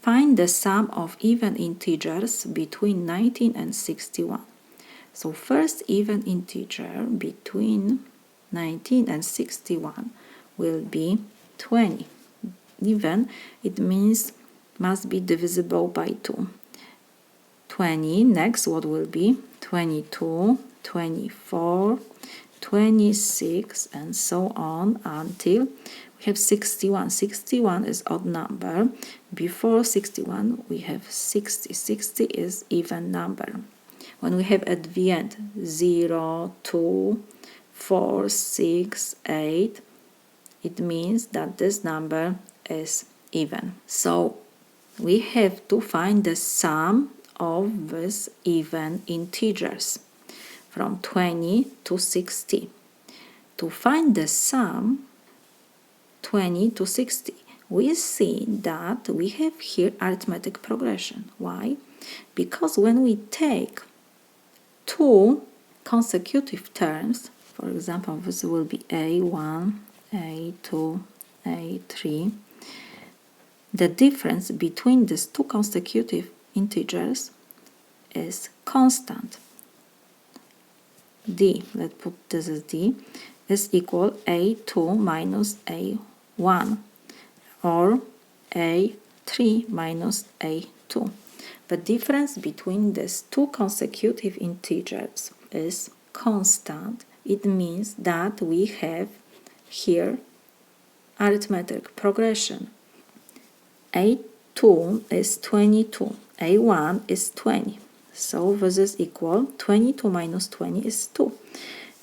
Find the sum of even integers between 19 and 61. So first even integer between 19 and 61 will be 20. Even, it means must be divisible by 2. 20, next what will be? 22, 24, 26, and so on until we have 61. 61 is odd number. Before 61 we have 60. 60 is even number. When we have at the end 0, 2, 4, 6, 8, it means that this number is even. So we have to find the sum of these even integers from 20 to 60. To find the sum 20 to 60, we see that we have here arithmetic progression. Why? Because when we take two consecutive terms, for example, this will be A1, A2, A3, the difference between these two consecutive integers is constant. D, let's put this as D, is equal A2 minus A1 or A3 minus A2. The difference between these two consecutive integers is constant. It means that we have here arithmetic progression. A2 is 22, A1 is 20. So this is equal, 22 minus 20 is 2.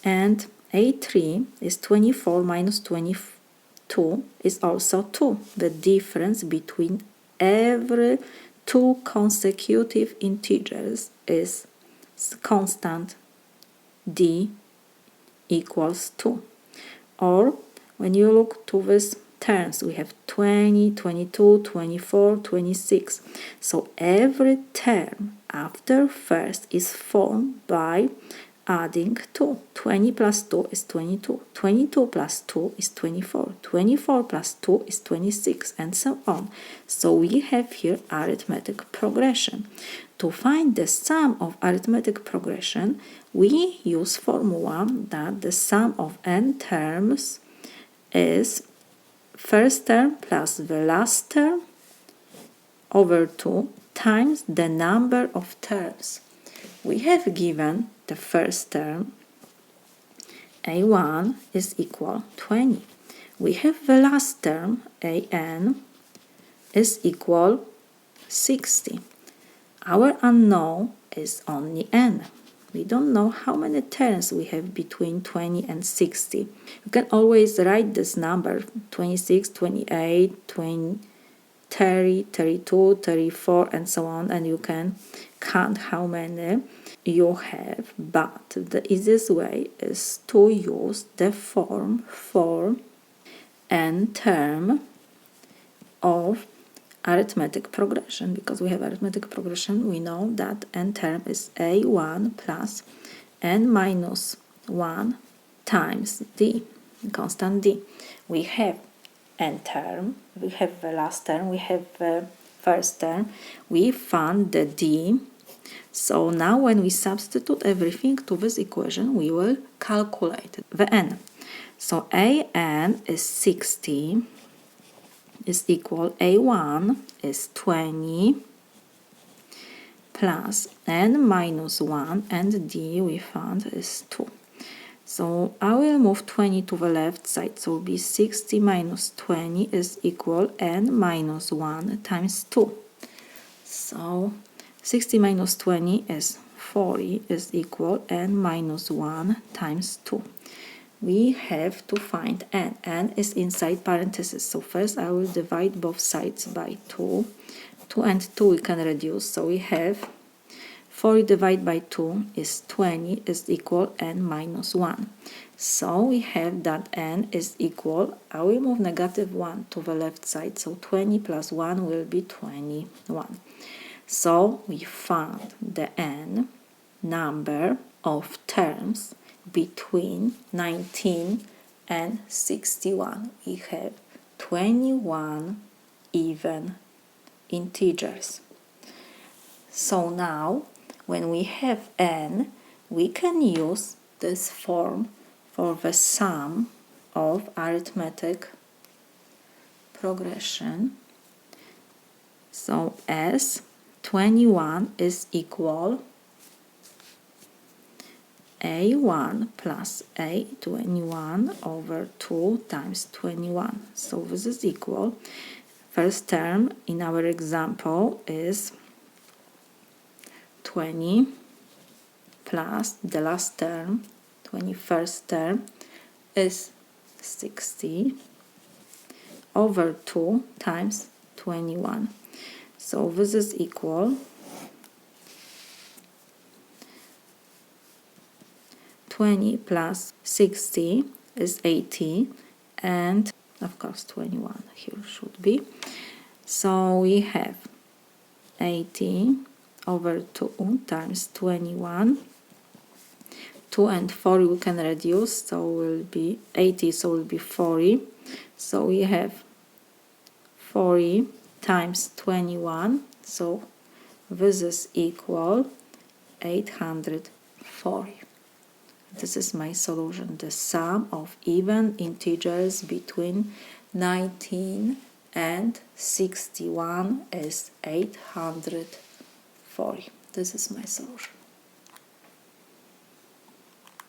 And A3 is 24 minus 22 is also 2. The difference between every two consecutive integers is constant. D equals 2. Or when you look to these terms, we have 20, 22, 24, 26. So every term after first is formed by adding 2. 20 plus 2 is 22. 22 plus 2 is 24. 24 plus 2 is 26, and so on. So we have here arithmetic progression. To find the sum of arithmetic progression, we use formula that the sum of n terms is first term plus the last term over 2 times the number of terms. We have given the first term, A1 is equal 20. We have the last term, AN, is equal 60. Our unknown is only n. We don't know how many terms we have between 20 and 60. You can always write this number, 26, 28, 20, 30, 32, 34, and so on, and you can count how many you have. But the easiest way is to use the form for n term of arithmetic progression. Because we have arithmetic progression, we know that n term is A1 plus n minus 1 times d, constant d. We have n term, we have the last term, we have the first term, we found the d. So now when we substitute everything to this equation, we will calculate the n. So an is 60 is equal A1 is 20 plus n minus 1, and d we found is 2. So I will move 20 to the left side, so it will be 60 minus 20 is equal n minus 1 times 2. So 60 minus 20 is 40 is equal n minus 1 times 2. We have to find n. N is inside parentheses. So first I will divide both sides by 2. 2 and 2 we can reduce. So we have 40 divided by 2 is 20 is equal n minus 1. So we have that n is equal, I will move negative 1 to the left side. So 20 plus 1 will be 21. So we found the n number of terms between 19 and 61. We have 21 even integers. So now, when we have n, we can use this form for the sum of arithmetic progression. So as 21 is equal a1 plus a21 over 2 times 21. So this is equal. First term in our example is 20 plus the last term, 21st term, is 60 over 2 times 21. So this is equal 20 plus 60 is 80, and of course 21 here should be. So we have 80 over 2 times 21. 2 and 4 we can reduce, so will be 80, so will be 40. So we have 40 times 21, so this is equal 840. This is my solution. The sum of even integers between 19 and 61 is 840. This is my solution.